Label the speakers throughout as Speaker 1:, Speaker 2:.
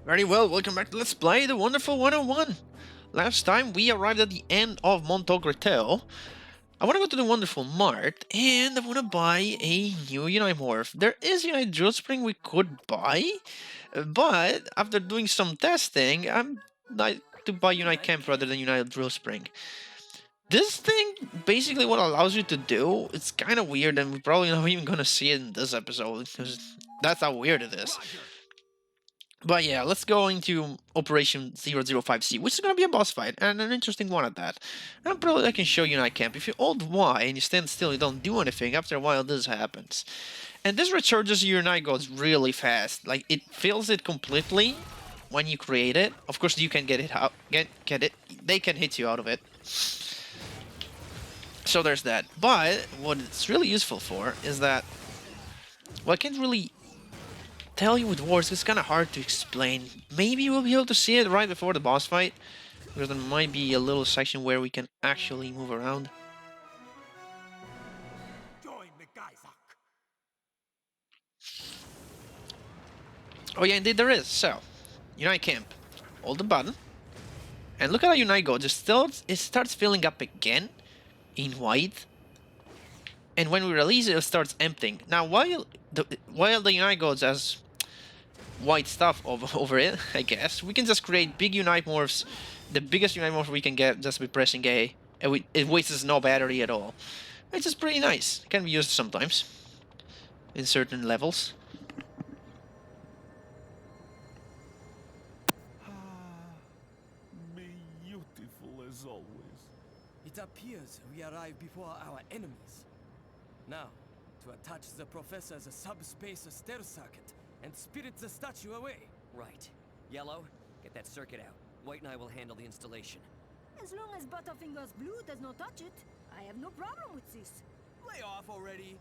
Speaker 1: Very well, welcome back to Let's Play the Wonderful 101. Last time we arrived at the end of Montauk Retail. I want to go to the Wonderful Mart, and I want to buy a new Unimorph. There is Unite Drill Spring we could buy, but after doing some testing, I'm like to buy Unite Camp rather than Unite Drill Spring. This thing, basically what allows you to do, it's kind of weird, and we're probably not even going to see it in this episode, because that's how weird it is. But yeah, let's go into Operation 005C, which is going to be a boss fight, and an interesting one at that. And probably I can show you Night Camp. If you hold Y and you stand still, you don't do anything, after a while this happens. And this recharges your Night Gods really fast. Like, it fills it completely when you create it. Of course, you can get it out, get it. They can hit you out of it. So there's that. But what it's really useful for is that, well, I can't really tell you with words, it's kind of hard to explain. Maybe we'll be able to see it right before the boss fight, because there might be a little section where we can actually move around. Oh yeah, indeed there is. So, Unite Camp. Hold the button. And look at how Unite goes. It starts filling up again in white. And when we release it, it starts emptying. Now, while the Unite goes as white stuff over it, I guess, we can just create big Unite Morphs, the biggest Unite Morph we can get just by pressing A, and it wastes no battery at all. It's just pretty nice. It can be used sometimes, in certain levels.
Speaker 2: Beautiful as always.
Speaker 3: It appears we arrive before our enemies. Now, to attach the Professor's subspace stair circuit and spirit the statue away.
Speaker 4: Right. Yellow, get that circuit out. White and I will handle the installation.
Speaker 5: As long as Butterfinger's blue does not touch it, I have no problem with this.
Speaker 3: Lay off already.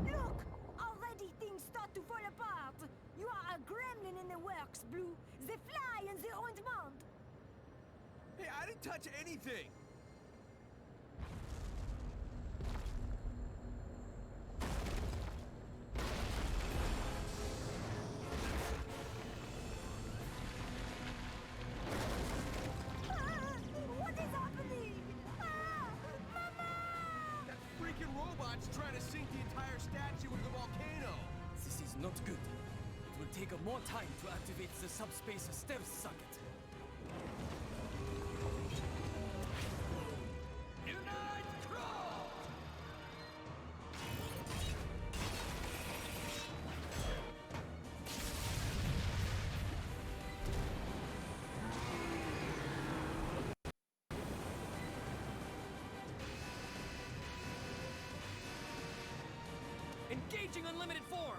Speaker 5: Look! Already things start to fall apart. You are a gremlin in the works, Blue. The fly in the ointment.
Speaker 3: Hey, I didn't touch anything.
Speaker 5: What is happening? Mama!
Speaker 3: That freaking robot's trying to sink the entire statue into the volcano. This is not good. It will take more time to activate the subspace stair socket. Unite Crawl! Engaging unlimited form!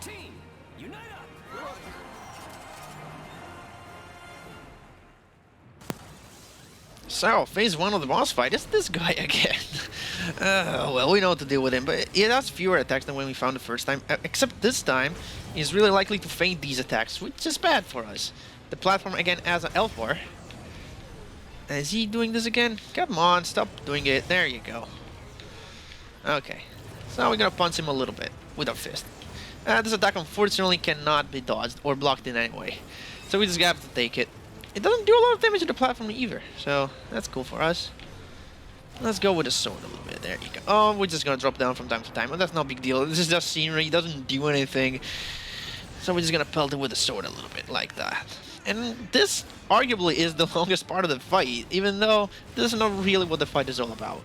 Speaker 3: Team, unite up!
Speaker 1: So, phase 1 of the boss fight is this guy again. Well, we know what to deal with him, but it has fewer attacks than when we found the first time. Except this time, he's really likely to feint these attacks, which is bad for us. The platform again has an health bar. Is he doing this again? Come on, stop doing it. There you go. Okay. So we're gonna punch him a little bit with our fist. This attack unfortunately cannot be dodged or blocked in any way. So we just have to take it. It doesn't do a lot of damage to the platform either, so that's cool for us. Let's go with the sword a little bit. There you go. Oh, we're just gonna drop down from time to time, but that's no big deal. This is just scenery. It doesn't do anything. So we're just gonna pelt it with the sword a little bit, like that. And this arguably is the longest part of the fight, even though this is not really what the fight is all about.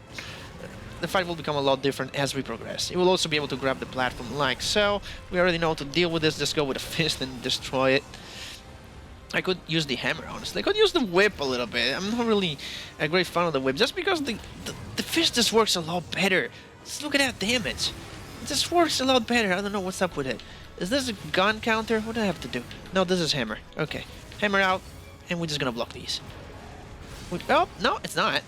Speaker 1: The fight will become a lot different as we progress. It will also be able to grab the platform like so. We already know how to deal with this. Just go with a fist and destroy it. I could use the hammer, honestly. I could use the whip a little bit. I'm not really a great fan of the whip, just because the fist just works a lot better. Just look at that damage. It just works a lot better. I don't know what's up with it. Is this a gun counter? What do I have to do? No, this is hammer. Okay. Hammer out, and we're just gonna block these. Oh, no, it's not.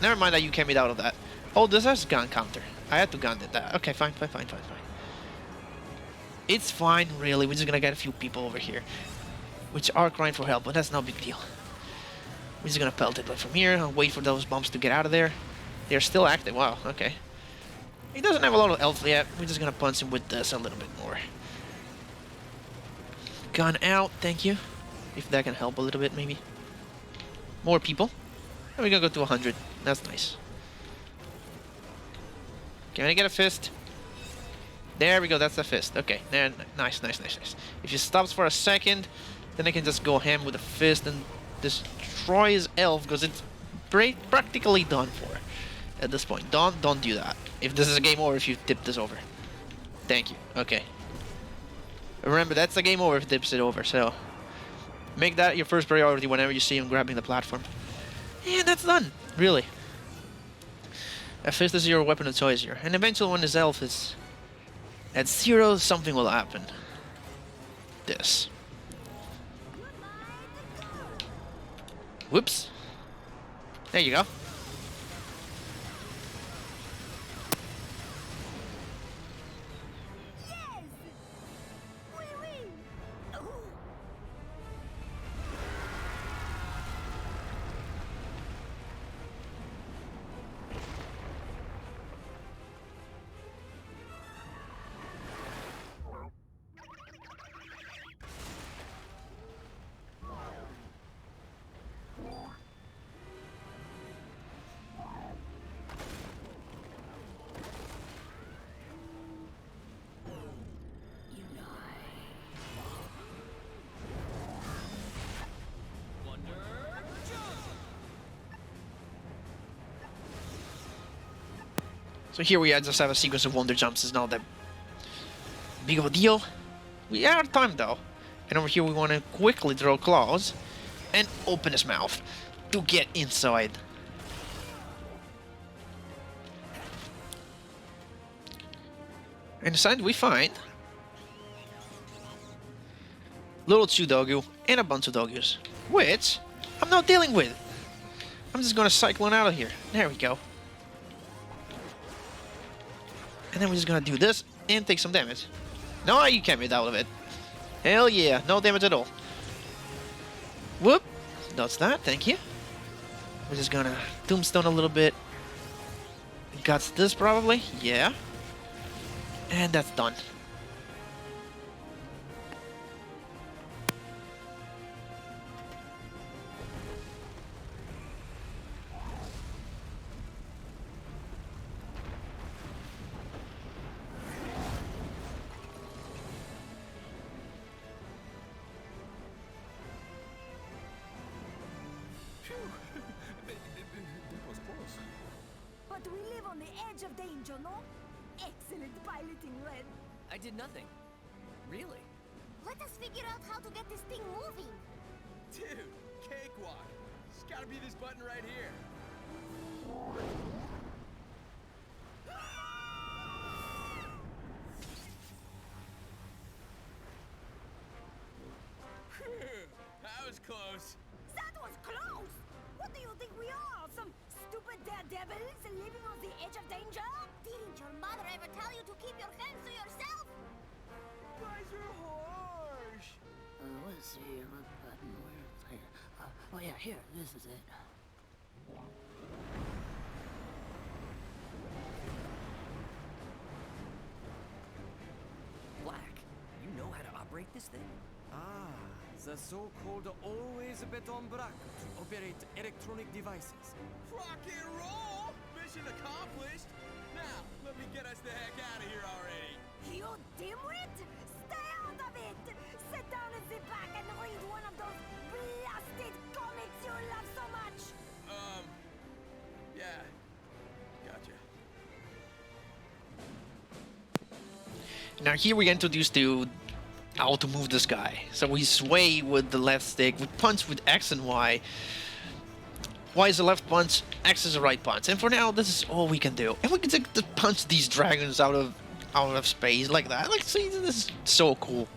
Speaker 1: Never mind that you came out of that. Oh, this has gun counter. I had to gun it. Okay, fine. It's fine, really. We're just gonna get a few people over here, which are crying for help, but that's no big deal. We're just gonna pelt it from here and wait for those bombs to get out of there. They're still active. Wow, okay. He doesn't have a lot of health yet. We're just gonna punch him with this a little bit more. Gun out, thank you. If that can help a little bit, maybe. More people. And we're gonna go to 100. That's nice. Can I get a fist? There we go, that's the fist. Okay, there, nice. If he stops for a second, then I can just go ham with a fist and destroy his elf, because it's practically done for at this point. Don't do that. If this is a game over if you tip this over. Thank you. Okay. Remember, that's a game over if it tips it over, so make that your first priority whenever you see him grabbing the platform. And that's done, really. A fist is your weapon of choice here. And eventually when his elf is at 0, something will happen. This. Whoops. There you go.
Speaker 5: Yes! Oui, oui! Oh.
Speaker 1: So here we just have a sequence of wonder jumps. It's not that big of a deal. We are out of time though. And over here we want to quickly throw claws and open his mouth to get inside. And inside we find little Chudogu and a bunch of doggies, which I'm not dealing with. I'm just gonna cyclone out of here. There we go. And then we're just gonna do this and take some damage. No, you can't get out of it. Hell yeah, no damage at all. Whoop. That's that, thank you. We're just gonna tombstone a little bit. Guts this probably, yeah. And that's done.
Speaker 2: That was close.
Speaker 5: But we live on the edge of danger, no? Excellent piloting, Red.
Speaker 4: I did nothing. Really?
Speaker 5: Let us figure out how to get this thing moving.
Speaker 3: Dude, cakewalk. It's gotta be this button right here. Phew, that was close.
Speaker 5: That was close! What do you think we are? Some stupid daredevils living on the edge of danger? Didn't your mother ever tell you to keep your hands to yourself?
Speaker 3: Guys are harsh.
Speaker 6: Let's see, what button, oh yeah, here, this is it.
Speaker 4: Black, you know how to operate this thing?
Speaker 3: Ah, the so-called always beton brack to operate electronic devices. Rock and roll! Mission accomplished! Now, let me get us the heck out of here already!
Speaker 5: You dimwit! Stay out of it! Sit down in the back and read one of those blasted comics you love so much!
Speaker 3: Yeah. Gotcha.
Speaker 1: Now here we get introduced to how to move this guy. So we sway with the left stick, we punch with X and Y. Y is the left punch, X is the right punch. And for now, this is all we can do. And we can just punch these dragons out of space like that. Like, see, this is so cool.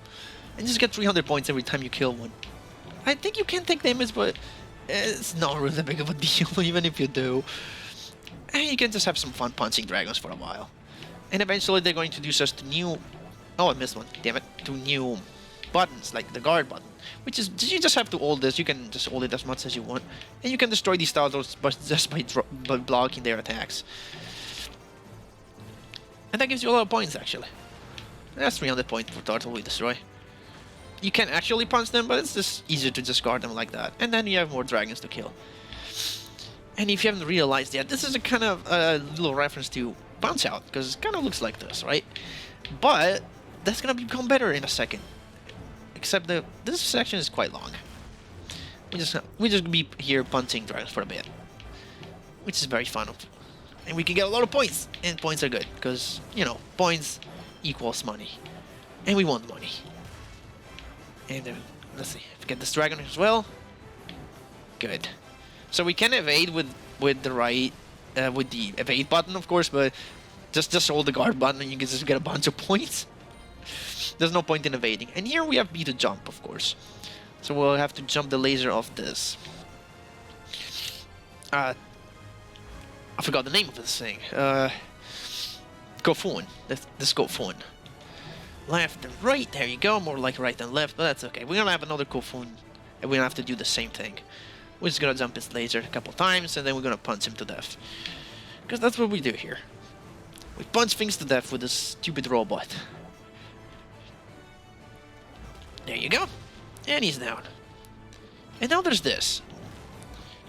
Speaker 1: And just get 300 points every time you kill one. I think you can take damage, but it's not really that big of a deal, even if you do. And you can just have some fun punching dragons for a while. And eventually they're going to introduce us to new... Oh, I missed one. Damn it. To new buttons, like the guard button. Which is... You just have to hold this. You can just hold it as much as you want. And you can destroy these turtles just by blocking their attacks. And that gives you a lot of points, actually. That's 300 points per turtle we destroy. You can actually punch them, but it's just easier to just guard them like that. And then you have more dragons to kill. And if you haven't realized yet, this is a kind of a little reference to Punch-Out, because it kind of looks like this, right? But that's gonna become better in a second. Except that this section is quite long. We just be here punching dragons for a bit, which is very fun. And we can get a lot of points, and points are good because you know points equals money, and we want money. And let's see, if we get this dragon as well. Good. So we can evade with the right with the evade button, of course, but just hold the guard button and you can just get a bunch of points. There's no point in evading. And here we have B to jump, of course. So we'll have to jump the laser off this. I forgot the name of this thing. Kofun. This Kofun. Left and right, there you go. More like right and left, but that's okay. We're gonna have another Kofun, and we're gonna have to do the same thing. We're just gonna jump his laser a couple times, and then we're gonna punch him to death. Because that's what we do here. We punch things to death with this stupid robot. There you go. And he's down. And now there's this.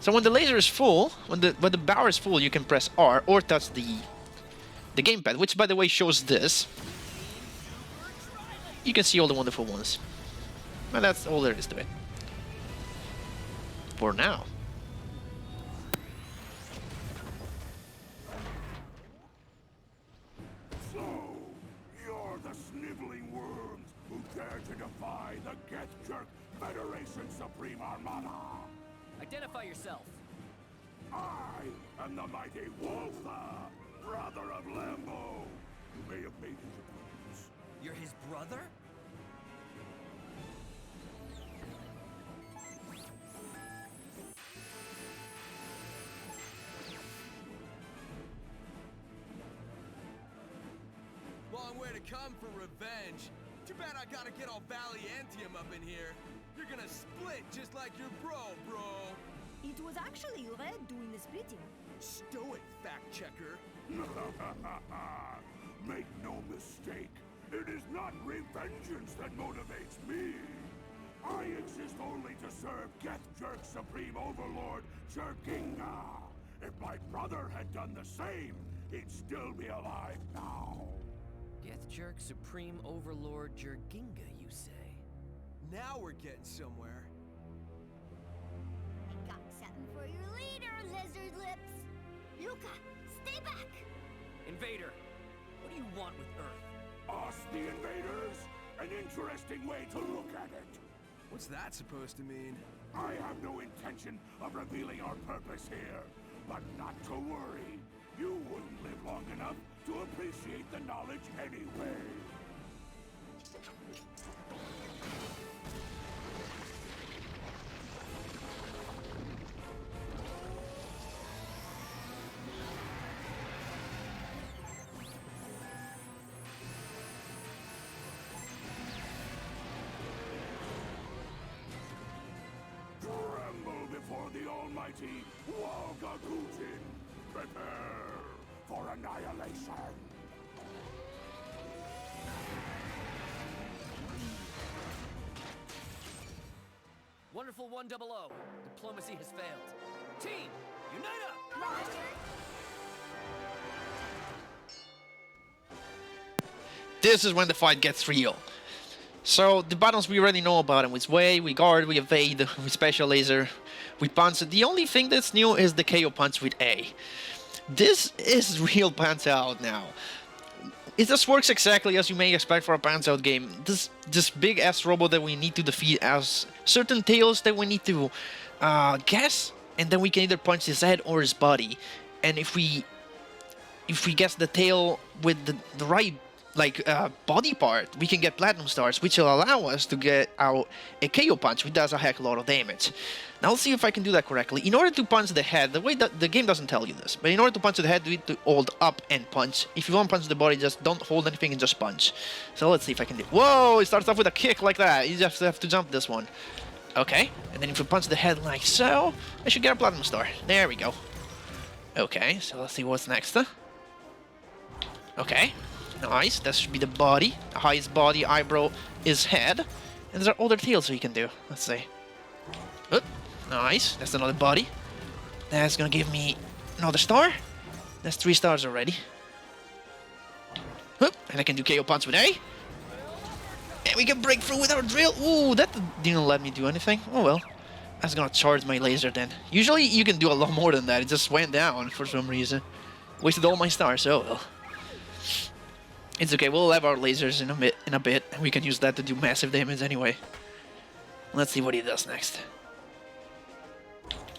Speaker 1: So when the laser is full, when the power is full, you can press R or touch the gamepad, which by the way shows this. You can see all the wonderful ones. And that's all there is to it. For now.
Speaker 2: So, you're the sniveling worms who dare to defy the Geth Jerk Federation Supreme Armada.
Speaker 4: Identify yourself.
Speaker 2: I am the mighty Wolfa, brother of Lambo. You may have made his acquaintance.
Speaker 4: You're his brother?
Speaker 3: Long way to come for revenge. Too bad I gotta get all Valiantium up in here. You're gonna split just like your bro.
Speaker 5: It was actually Red doing the splitting.
Speaker 3: Stow it, fact checker.
Speaker 2: Make no mistake, it is not revengeance that motivates me. I exist only to serve Geth Jerk Supreme Overlord Jerkinga. If my brother had done the same, he'd still be alive now.
Speaker 4: Geth Jerk Supreme Overlord Jerginga, you say?
Speaker 3: Now we're getting somewhere.
Speaker 5: Got something for your leader, Lizard Lips. Yuka, stay back.
Speaker 4: Invader, what do you want with Earth?
Speaker 2: Us, the invaders? An interesting way to look at it.
Speaker 3: What's that supposed to mean?
Speaker 2: I have no intention of revealing our purpose here, but not to worry. You wouldn't live long enough to appreciate the knowledge anyway. Tremble before the almighty Walgagutin. Prepare for annihilation.
Speaker 4: Wonderful 100. Diplomacy has failed. Team, unite up!
Speaker 5: Roger.
Speaker 1: This is when the fight gets real. So the buttons we already know about them. We sway, we guard, we evade, we special laser, we punch. The only thing that's new is the KO punch with A. This is real Punch-Out now. It just works exactly as you may expect for a Punch-Out game. This big ass robot that we need to defeat has certain tails that we need to guess, and then we can either punch his head or his body. And if we guess the tail with the right like body part, we can get platinum stars, which will allow us to get out a KO punch, which does a heck of a lot of damage. Now let's see if I can do that correctly. In order to punch the head, the way that the game doesn't tell you this, but in order to punch the head, you need to hold up and punch. If you want to punch the body, just don't hold anything and just punch. So let's see if I can do. Whoa! It starts off with a kick like that. You just have to jump this one. Okay, and then if you punch the head like so, I should get a platinum star. There we go. Okay, so let's see what's next. Okay, nice. That should be the body. The highest body eyebrow is head. And there are other tails we can do. Let's see. Oh, nice. That's another body. That's gonna give me another star. That's 3 stars already. Oh, and I can do KO punch with A. And we can break through with our drill. Ooh, that didn't let me do anything. Oh well. That's gonna charge my laser then. Usually you can do a lot more than that. It just went down for some reason. Wasted all my stars, oh well. It's okay, we'll have our lasers in a bit, and we can use that to do massive damage anyway. Let's see what he does next.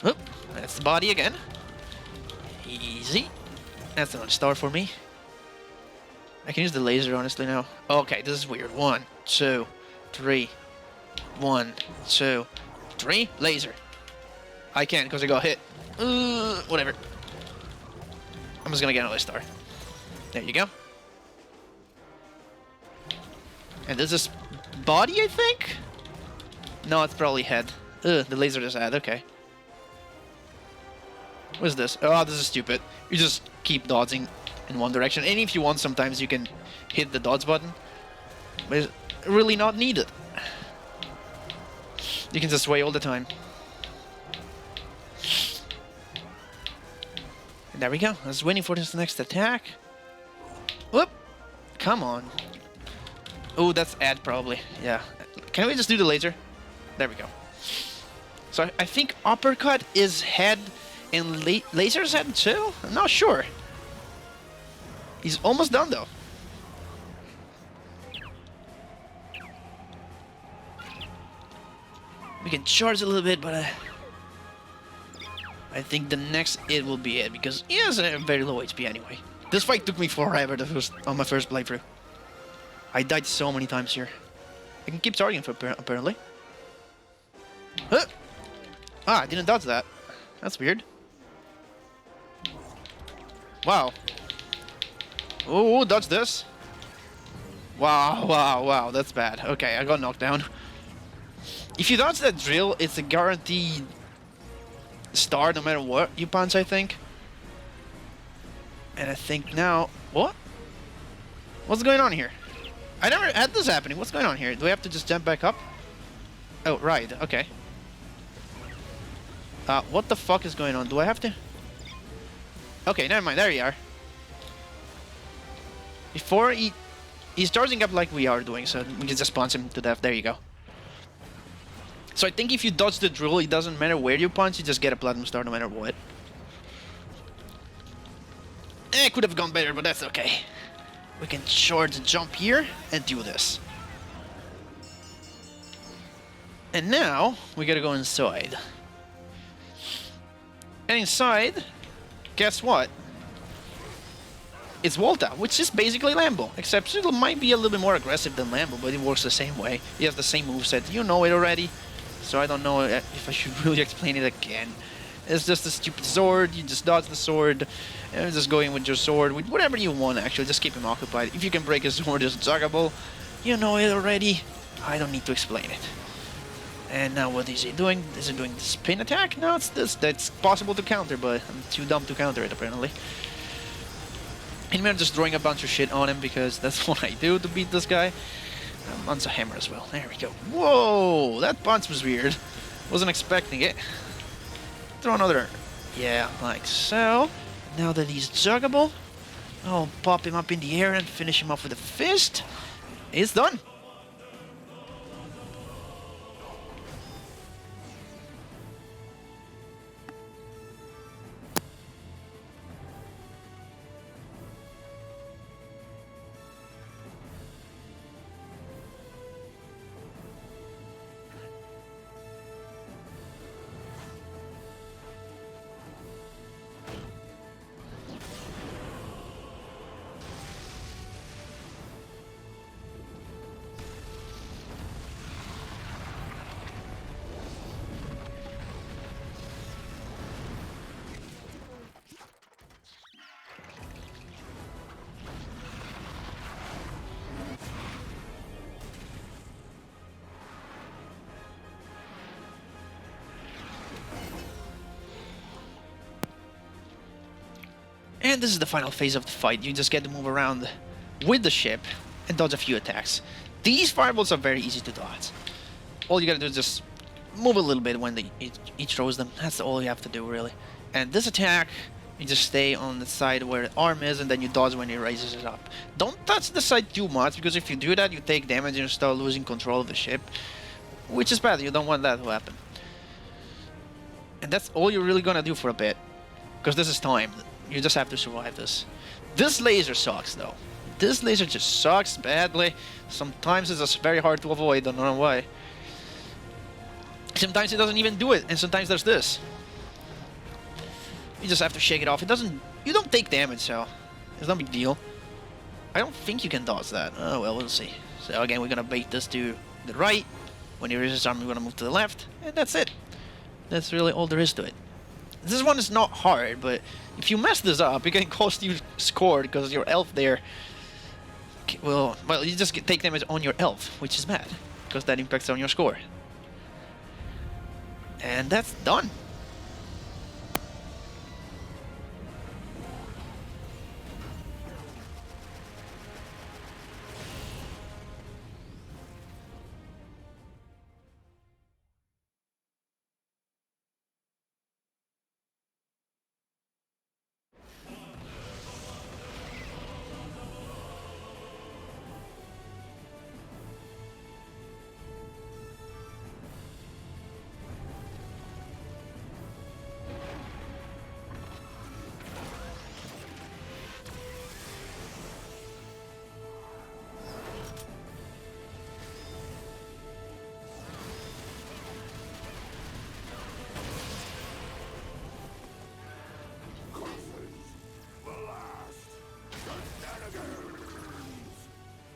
Speaker 1: Oh, that's the body again. Easy. That's another star for me. I can use the laser honestly now. Okay, this is weird. 1, 2, 3. 1, 2, 3. Laser. I can't because I got hit. Whatever. I'm just gonna get another star. There you go. And this is body, I think? No, it's probably head. Ugh, the laser is head, okay. What is this? Oh, this is stupid. You just keep dodging in one direction. And if you want, sometimes you can hit the dodge button. But it's really not needed. You can just sway all the time. And there we go. I was waiting for this next attack. Whoop! Come on. Oh, that's add probably. Yeah. Can we just do the laser? There we go. So I think uppercut is head and laser's head too? I'm not sure. He's almost done though. We can charge a little bit, but I think the next it will be it because he has a very low HP anyway. This fight took me forever on my first playthrough. I died so many times here. I can keep charging for apparently. Huh! Ah, I didn't dodge that. That's weird. Wow. Oh, dodge this. Wow, wow, wow. That's bad. Okay, I got knocked down. If you dodge that drill, it's a guaranteed star no matter what you punch, I think. And I think now... What? What's going on here? I never had this happening. What's going on here? Do I have to just jump back up? Oh, right. Okay. What the fuck is going on? Do I have to? Okay, never mind. There you are. Before he's charging up like we are doing, so we can just punch him to death. There you go. So I think if you dodge the drill, it doesn't matter where you punch, you just get a platinum star no matter what. It could have gone better, but that's okay. We can charge and jump here and do this. And now we gotta go inside. And inside, guess what? It's Volta, which is basically Lambo, except it might be a little bit more aggressive than Lambo, but it works the same way. He has the same moveset. You know it already, so I don't know if I should really explain it again. It's just a stupid sword. You just dodge the sword, and just go in with your sword, with whatever you want actually. Just keep him occupied. If you can break his sword, it's juggable. You know it already. I don't need to explain it. And now what is he doing? Is he doing the spin attack? No, it's this. That's possible to counter, but I'm too dumb to counter it apparently. And I'm just throwing a bunch of shit on him because that's what I do to beat this guy. Onto a hammer as well. There we go. Whoa, that punch was weird. Wasn't expecting it. Throw another. Yeah, like so. Now that he's juggable, I'll pop him up in the air and finish him off with a fist. It's done. And this is the final phase of the fight. You just get to move around with the ship and dodge a few attacks. These fireballs are very easy to dodge. All you gotta do is just move a little bit when each throws them. That's all you have to do, really. And this attack, you just stay on the side where the arm is, and then you dodge when he raises it up. Don't touch the side too much, because if you do that, you take damage and you start losing control of the ship. Which is bad, you don't want that to happen. And that's all you're really gonna do for a bit. Because this is time. You just have to survive this. This laser sucks, though. This laser just sucks badly. Sometimes it's just very hard to avoid, don't know why. Sometimes it doesn't even do it, and sometimes there's this. You just have to shake it off. It doesn't... You don't take damage, so... It's no big deal. I don't think you can dodge that. Oh, well, we'll see. So again, we're gonna bait this to the right. When he raises his arm, we're gonna move to the left. And that's it. That's really all there is to it. This one is not hard, but if you mess this up, it can cost you score, because your elf there... Well, you just take damage on your elf, which is bad. Because that impacts on your score. And that's done.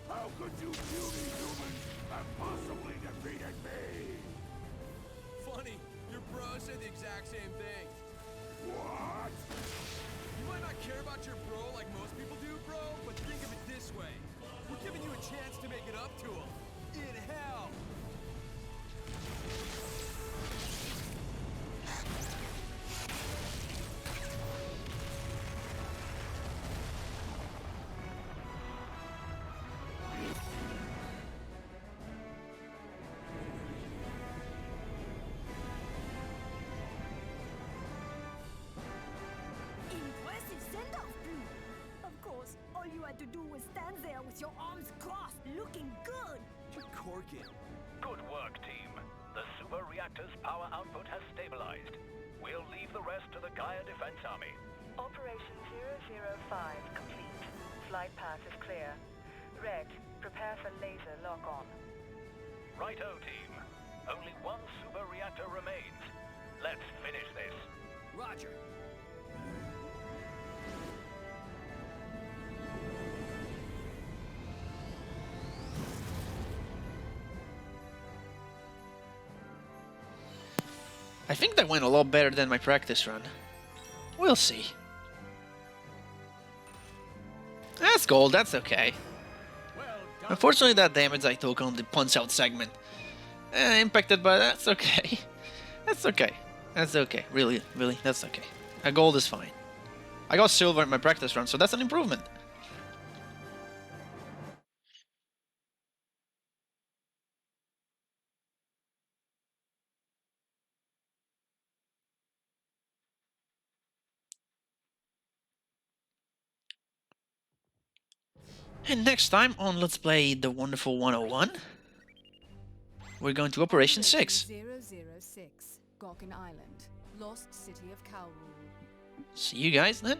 Speaker 2: How could you puny humans have possibly defeated me?
Speaker 3: Funny, your bro said the exact same thing.
Speaker 2: What?
Speaker 3: You might not care about your bro like most people do, bro, but think of it this way. We're giving you a chance to make it up to him. In hell.
Speaker 5: Impressive send-off, Blue. Of course, all you had to do was stand there with your arms crossed, looking good.
Speaker 3: You're corking.
Speaker 7: Good work, team. The super reactor's power output has stabilized. We'll leave the rest to the Gaia Defense Army.
Speaker 8: Operation 005 complete. Flight path is clear. Red, prepare for laser lock-on.
Speaker 7: Righto, team. Only one super reactor remains. Let's finish this.
Speaker 3: Roger.
Speaker 1: I think that went a lot better than my practice run. We'll see. That's gold, that's okay.
Speaker 3: Well done.
Speaker 1: Unfortunately, that damage I took on the punch-out segment impacted, but that's okay. That's okay. That's okay. Really, that's okay. A gold is fine. I got silver in my practice run, so that's an improvement. And next time on Let's Play the Wonderful 101, we're going to Operation 6.
Speaker 9: 006, Gawkin Island, Lost City of Kalrul.
Speaker 1: See you guys then.